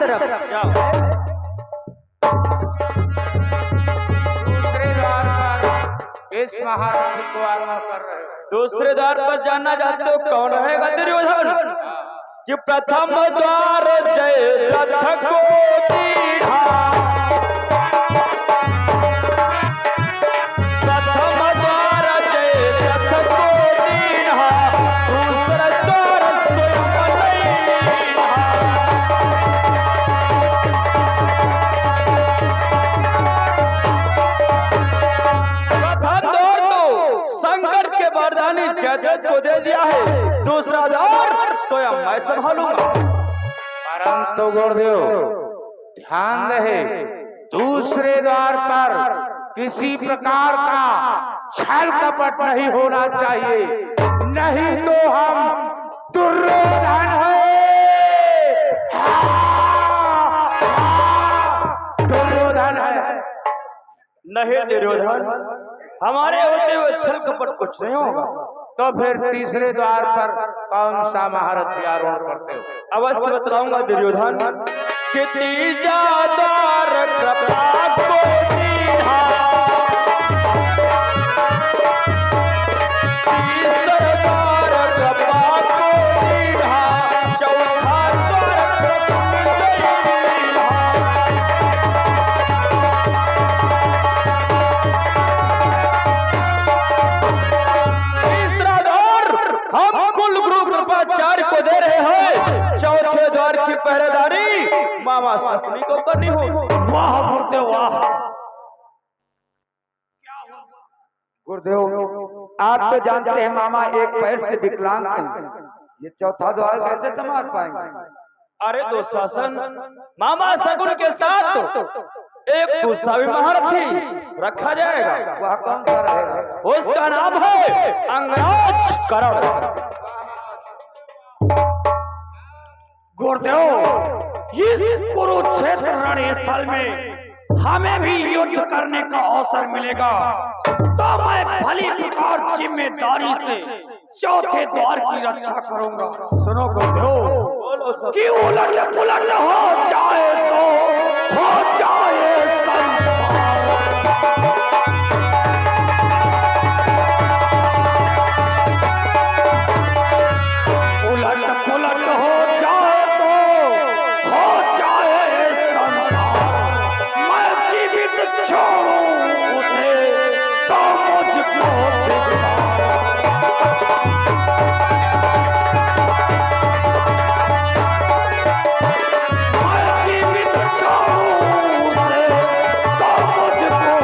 तरफ जाओ। दूसरे द्वार पर इस महारथी को आगमन कर रहे हो। दूसरे द्वार पर जानना चाहते हो कौन रहेगा दुर्योधन? कि प्रथम द्वार जय रथ को दीढ़ा, प्रथम द्वार जय रथ को दीढ़ा, दूसरा द्वार स्वयं बनैहा। प्रथम द्वार तो शंकर के वरदानी जयद्रथ को दे दिया है, दूसरा द्वार स्वयं मैं संभालूंगा। परंतु गुरुदेव ध्यान रहे, दूसरे द्वार पर किसी प्रकार का छल कपट नहीं होना चाहिए, नहीं तो हम दुर्योधन है, दुर्योधन है। नहीं दुर्योधन, हमारे होते हुए छल कपट कुछ नहीं होगा। तो फिर तीसरे द्वार पर कौन सा महारथी आरोहण करते हो? अवश्य बतलाऊंगा दुर्योधन। कि तीजा द्वार कृपा को दीढ़ा, तीसरा द्वार कृपा को दीढ़ा, चौथा द्वार कृपा दीढ़ा। तीसरा द्वार हम कुल गुरु कृपाचार्य को दे रहे हैं, चौथे द्वार की पहरेदारी मामा सकली को करनी हो। वाह गुरुदेव वाह। गुरुदेव आप तो जानते हैं मामा एक पैर से विकलांग हैं, ये चौथा द्वार कैसे संभाल पाएंगे? अरे तो शासन मामा सगुन के साथ एक दूसरा भी महारथी रखा जाएगा। वह कौन सा रहेगा? उसका नाम है अंगराज करण। गुरुदेव इस कुरुक्षेत्र रणस्थल में हमें भी युद्ध करने का अवसर मिलेगा तो मैं भली प्रकार जिम्मेदारी से चौथे द्वार की रक्षा करूंगा। सुनो गुरुदेव कि उलट पुलट हो जाए तो हो जाए उलट पुलट हो जाए तो हो जाए संसार, मैं जीवित छोड़ूं उसे तो मुझको मैं जीवित छोड़ूं उसे तो मुझको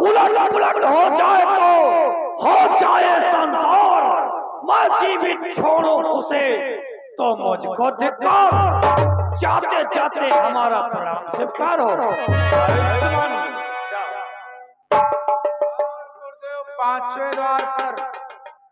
उलट पुलट हो जाए तो हो जाए संसार, मैं जीवित छोड़ूं उसे तो मुझको धिक्कार। जाते जाते हमारा प्रणाम स्वीकार हो। पांचवें द्वार पर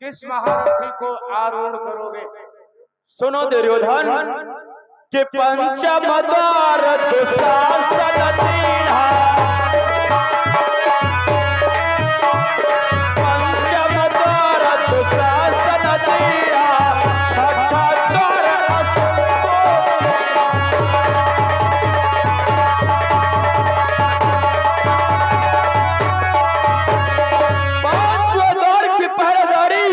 किस महारथी को आरूढ़ करोगे? सुनो दुर्योधन कि पंचम द्वार दुशासन दीढ़ा, पंचम द्वार दुशासन दीढ़ा, छठा द्वार अशोक को पांचवें द्वार की पहरेदारी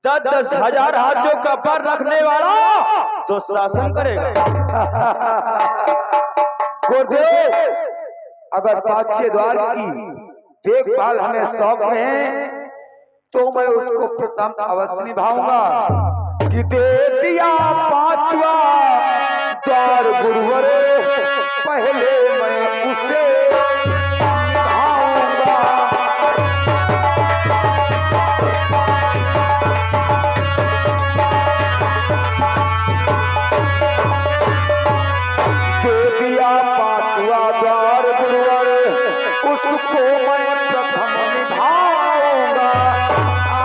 10-10 हजार हाथों का पर रखने वाला तो शासन करेगा। गुरुदेव अगर पांचवें द्वार की देखभाल हमें शौक है तो मैं उसको प्रथम अवश्य निभाऊंगा। कि दे दिया पांचवा द्वार गुरुवर, पहले मैं उसे निभाऊंगा। दे दिया पांचवा द्वार गुरुवर, उसको मैं प्रथम निभाऊंगा। आ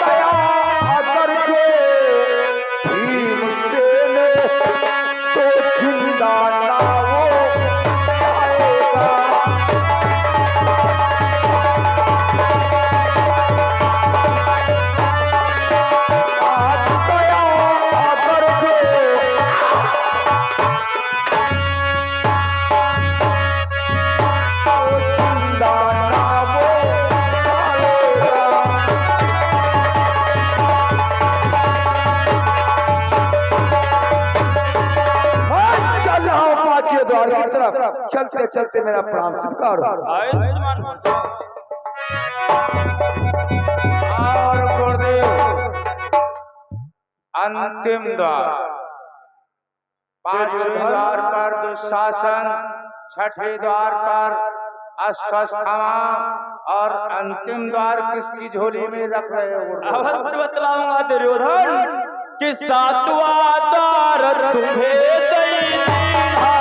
गया अगर जो भीमसेन तो जिंदा ना वो तरफ चलते चलते मेरा प्रणाम स्वीकार हो। आयुष्मान और गुरुदेव अंतिम द्वार, पांचवें द्वार पर दुशासन, छठे द्वार पर अश्वस्थामा और अंतिम द्वार किसकी झोली में रख रहे हो गुरुदेव? अवश्य बतलाऊंगा दुर्योधन कि सातवां द्वार तुम्हें दैनीहा,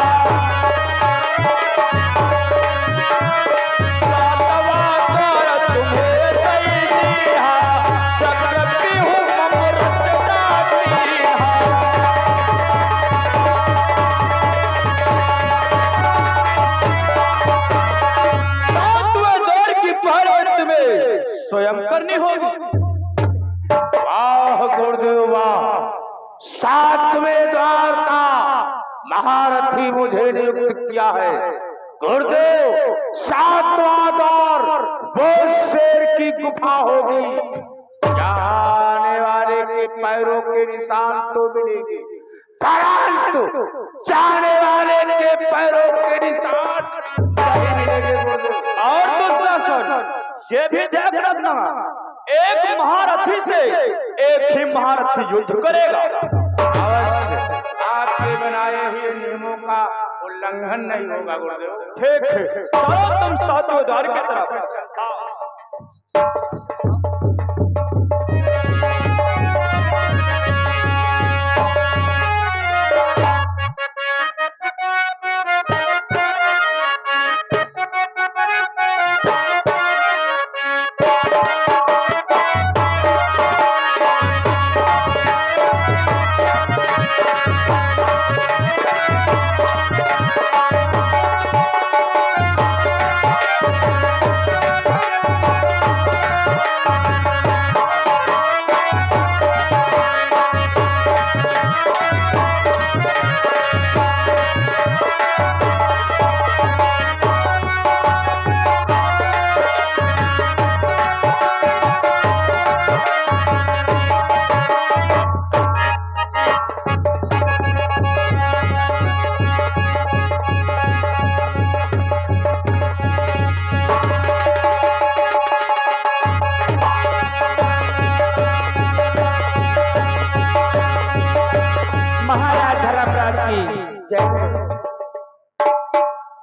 सातवां द्वार तुम्हें दैनीहा, चक्रपी हूँ ममरचना कीहा। सातवें द्वार की पहल तुम्हें स्वयं करनी होगी। वाह गुरुदेव वाह, सातवें द्वार का महारथी मुझे नियुक्त किया है गुरुदेव। सातवां द्वार वो शेर की गुफा होगी, जाने वाले के पैरों के निशान तो मिलेंगे, परंतु जाने वाले के पैरों के निशान नहीं मिलेंगे गुरुदेव। और दुशासन ये भी ध्यान रखना, एक महारथी से एक ही महारथी युद्ध करेगा। अवश्य आपके बनाए हुए नियमों का उल्लंघन नहीं होगा गुरुदेव। ठीक है, चलो तुम सातवें द्वार की तरफ।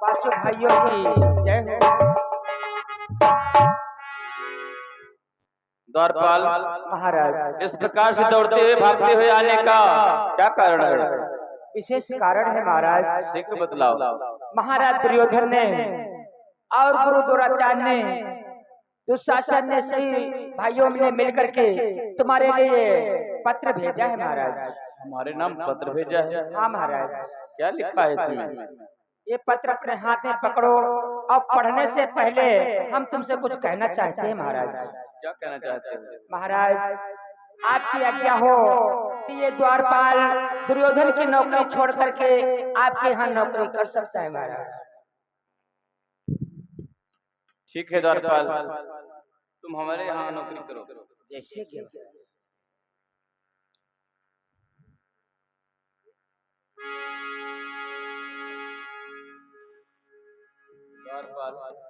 पांचों भाइयों की जय हो। द्वारपाल महाराज, इस प्रकार से दौड़ते हुए भागते हुए आने का क्या कारण है? विशेष कारण है महाराज। शीघ्र बतलाओ। महाराज दुर्योधन ने और गुरु द्रोणाचार्य ने, दुशासन ने सही भाइयों ने मिलकर के तुम्हारे लिए पत्र भेजा है महाराज। हमारे नाम पत्र भेजा है? हाँ महाराज। क्या लिखा है इसमें? ये पत्र अपने हाथ में पकड़ो और पढ़ने से पहले हम तुमसे कुछ कहना चाहते हैं महाराज। क्या कहना चाहते हैं? महाराज, आपकी आज्ञा हो कि ये द्वारपाल दुर्योधन की नौकरी छोड़ करके आपके यहाँ नौकरी कर सकता है महाराज। ठीक है द्वारपाल, तुम हमारे यहाँ नौकरी करो। जैसे कि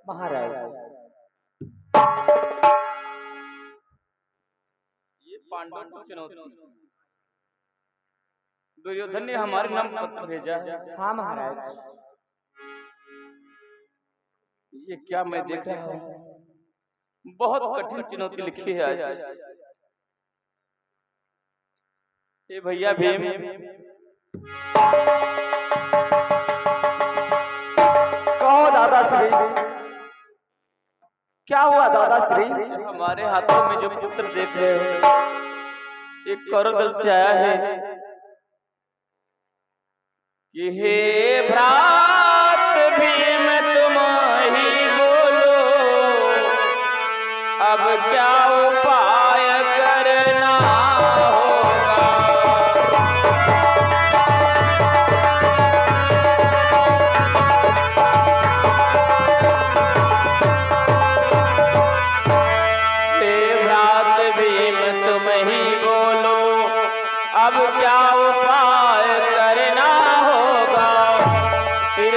महाराज, ये पांडवों की चुनौती, दुर्योधन ने हमारे नाम पत्र भेजा है। हाँ महाराज। ये क्या मैं देख रहा हूँ? बहुत कठिन चुनौती लिखी है आज। ये भैया भीम, कहो दादा श्री, क्या हुआ दादा श्री? हमारे हाथों में जो पुत्र देख रहे हो, एक कौरव दल से आया है कि हे भ्रात भीम तुम ही बोलो, अब क्या उपाय करना होगा। हे भ्रात भीम तुम ही बोलो, अब क्या उपाय करना होगा। फिर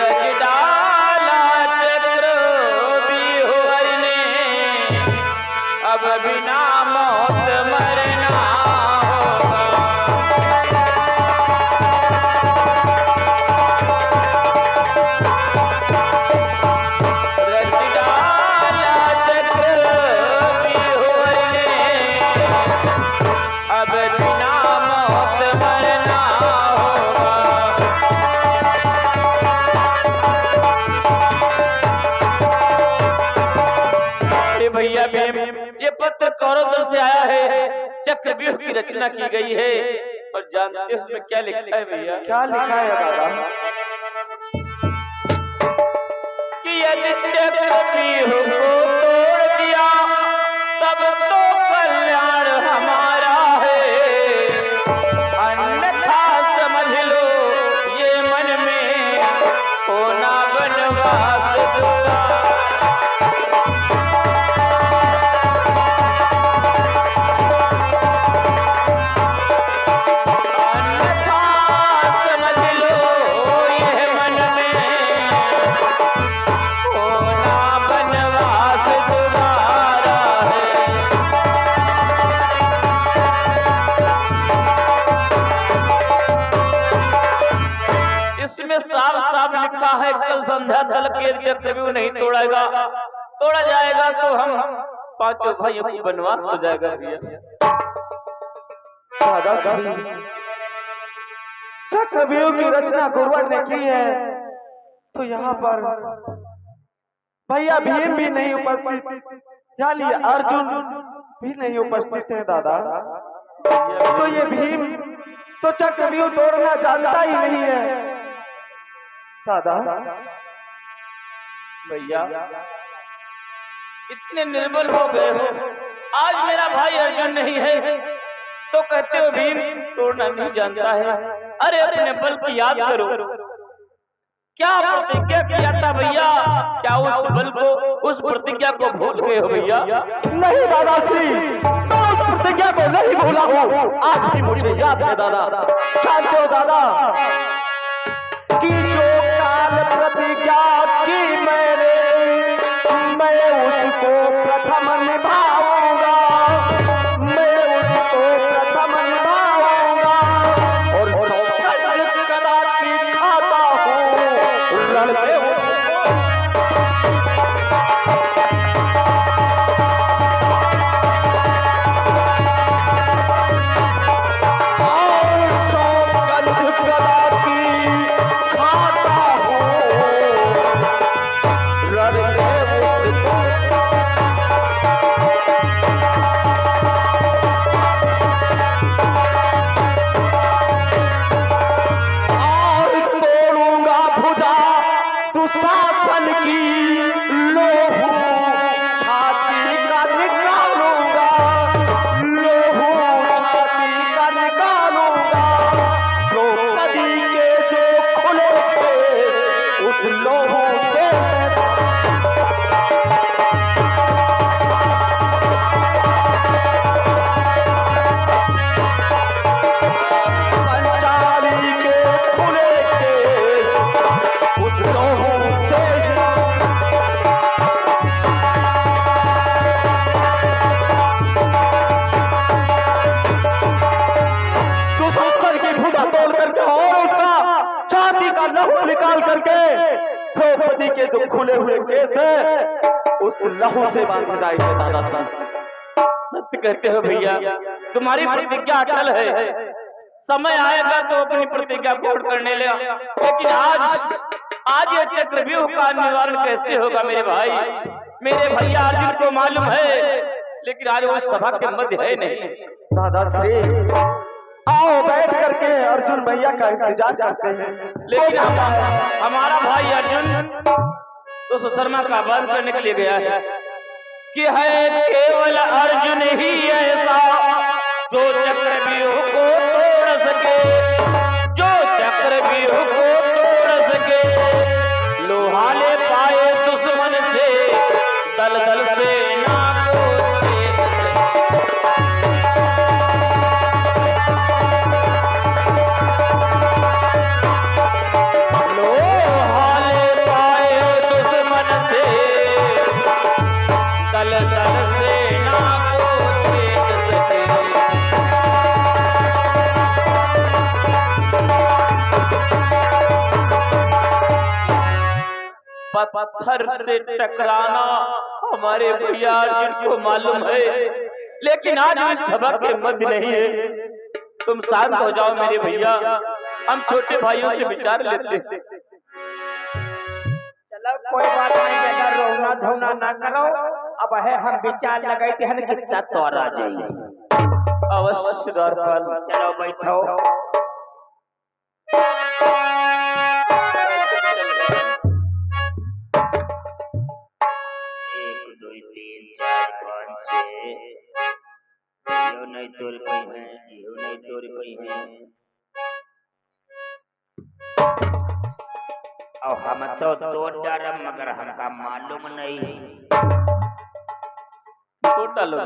चक्रव्यूह की रचना की गई है। और जानते हो उसमें क्या लिखा है भैया? क्या लिखा है दादा? कि यदि चक्रव्यूह को तोड़ दिया तब तो कल्याण हमारा है, अन्यथा समझ लो ये मन में होना बनवास दूंगा। लिखा है कल संध्या तक के चक्रव्यूह नहीं तोड़ा जाएगा तो हम पांचों भाइयों को वनवास हो जाएगा भैया। दादा श्री चक्रव्यूह की रचना गुरुवर ने की है तो यहाँ पर भैया भीम भी नहीं उपस्थित, यानी अर्जुन भी नहीं उपस्थित है दादा। तो ये भीम तो चक्रव्यूह तोड़ना जानता ही नहीं है दादा। भैया इतने निर्बल हो गए हो, आज मेरा भाई अर्जुन नहीं है तो कहते हो भीम तोड़ना नहीं जानता है। अरे अपने बल की याद करो, क्या प्रतिज्ञा किया था भैया? क्या उस बल को, उस प्रतिज्ञा को भूल गए हो भैया? नहीं दादा श्री, मैं उस प्रतिज्ञा को नहीं भूला हूँ, आज भी मुझे याद है दादा। जानते हो दादा कि जो काल प्रतिज्ञा की मैंने, मैं उसको प्रथम निभाऊंगा, मैं उसको प्रथम निभाऊंगा। और सौगंध कराती खाता हूँ लड़ते हो निकाल करके द्रौपदी के जो खुले हुए केस है उस लहू से बांधे जाएंगे दादा साहब। सत्य कहते हो भैया, तुम्हारी प्रतिज्ञा अटल है, समय आएगा तो अपनी प्रतिज्ञा पूर्ण करने लगा। लेकिन आज ये चक्रव्यूह का निवारण कैसे होगा मेरे भाई? मेरे भैया अर्जुन को मालूम है, लेकिन आज वो सभा के मध्य है नहीं। दादा श्री आओ बैठ करके अर्जुन भैया का इंतजार करते हैं। लेकिन हमारा भाई अर्जुन तो सुशर्मा का वध करने के लिए गया है कि है केवल अर्जुन ही ऐसा जो चक्रव्यूह को तोड़ सके, जो चक्रव्यूह को तोड़ सके। लोहाले पाए दुश्मन से दल दल सेना को पत्थर से टकराना हमारे भैया अर्जुन को मालूम है, लेकिन आज इस सभा के मध्य नहीं है। तुम शांत हो जाओ मेरे भैया, हम छोटे भाइयों से विचार लेते हैं। चलो कोई बात नहीं बेटा, रोना धोना ना करो। अब है हम विचार लगाते हैं कितना तोड़ा जाइए। अवश्य द्वारपाल। चलो बैठो। एक दो तीन चार पाँच छः, यो नहीं तोड़ पाई है, यो नहीं तोड़ पाई है। और हम तो तोड़ डालम मगर हमका मालूम नहीं। तोड़ डालो।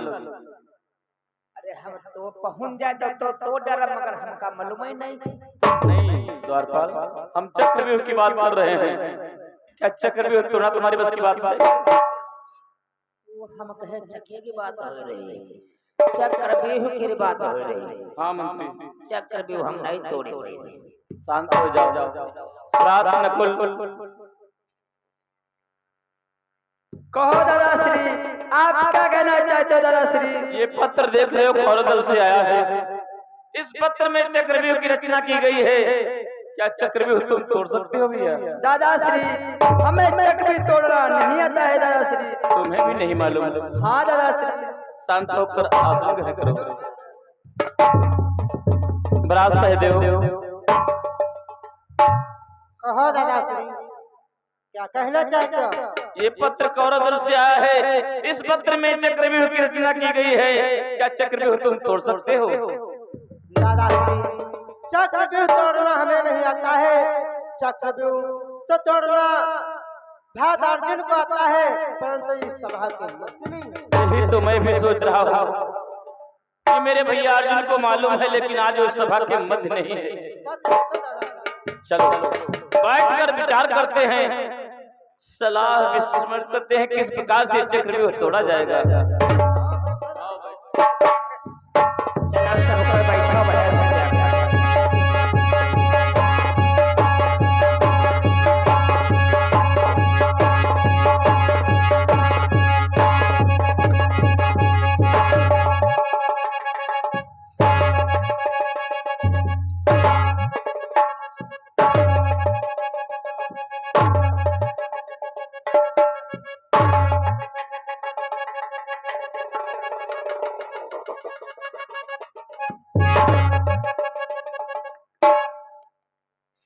अरे हम तो पहुंच जाए तो तोड़ डालम मगर हमका मालूम ही नहीं। नहीं द्वारपाल, हम चक्रव्यूह की बात कर रहे हैं। क्या चक्रव्यूह तोड़ना तुम्हारी बस की बात है? वो हम कहे चकिया की बात हो रही है, चक्रव्यूह की बात हो रही है। हाँ मंत्री, चक्रव्यूह हम नहीं तोड़े। शांत हो जाओ। रात नकुल, कहो दादा श्री, आप क्या कहना चाहते हो दादा श्री? ये पत्र देख रहे हो खौरदल से आया है। इस पत्र में चक्रव्यूह की रचना की गई है। क्या चक्रव्यूह तुम तोड़ सकते हो भैया? दादा श्री, हमें चक्रव्यूह तोड़ना नहीं आता है दादा श्री। तुम्हें भी नहीं मालूम? हाँ दादा श्री। शांत होकर आसन ग्रहण करो। बरात सहदेव, कहो दादा श्री, क्या कहना चाहते हो? ये पत्र कौरदल से आया है। इस पत्र में चक्रव्यूह की रचना की गई है। क्या चक्रव्यूह तुम तोड़ सकते हो? दादा श्री, चक्रव्यूह तोड़ना हमें नहीं आता है। चक्रव्यूह तो तोड़ना भ्रात अर्जुन को आता है, परंतु इस सभा के मध्य नहीं। यही तो मैं भी सोच रहा हूँ कि मेरे भैया अर्जुन को मालूम है, लेकिन आज उस सभा के मध्य नहीं है। सच है तो दादा श्री। चलो बैठकर विचार करते हैं, सलाह विस्मरण करते हैं किस प्रकार से चक्रव्यूह तोड़ा जाएगा। चलो सब कोई बैठो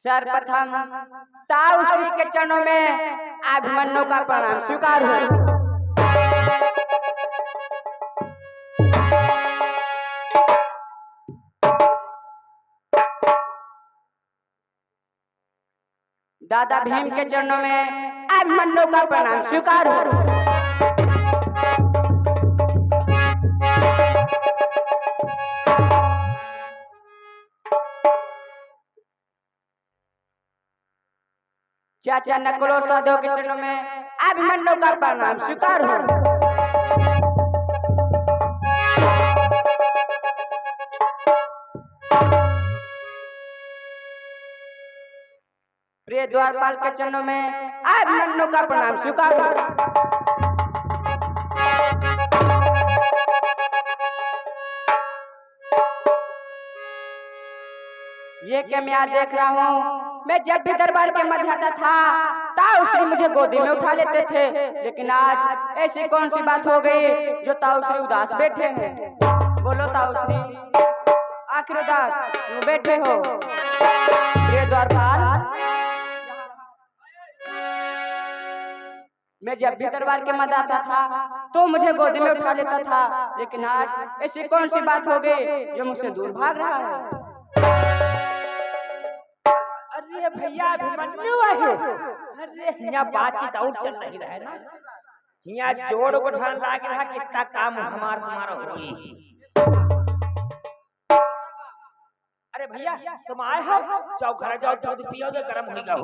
सर्वप्रथम ताऊ श्री के चरणों में अभिमन्यु का प्रणाम स्वीकार हो। दादा भीम के चरणों में अभिमन्यु का प्रणाम स्वीकार हो। चाचा नकुल और सहदेव के चरणों में अभिमन्यु का प्रणाम स्वीकार हो। प्रिय द्वारपाल के चरणों में अभिमन्यु का प्रणाम स्वीकार हो। ये क्या मैं आज देख रहा हूँ, मैं जब भी दरबार के मध्य आता था ताऊ श्री मुझे गोदी में उठा लेते थे, लेकिन आज ऐसी कौन सी बात हो गई जो ताऊ श्री उदास बैठे हैं? बोलो ताऊ श्री, आखिर उदास क्यों बैठे हो? प्रिय द्वारपाल, मैं जब भी दरबार के मध्य आता था तो मुझे गोदी में उठा लेता था, लेकिन आज ऐसी कौन सी बात हो गई जो मुझसे दूर भाग रहा है? अरे भैया अभिमन्यु है। अरे यहाँ बातचीत और चल रही है ना, यहाँ जोड़ उठान लाग रहा, कितना काम हमारा तुम्हारा हुई। अरे भैया तुम आए हो, जाओ घर जाओ, दूध पियोगे, गर्म होगा।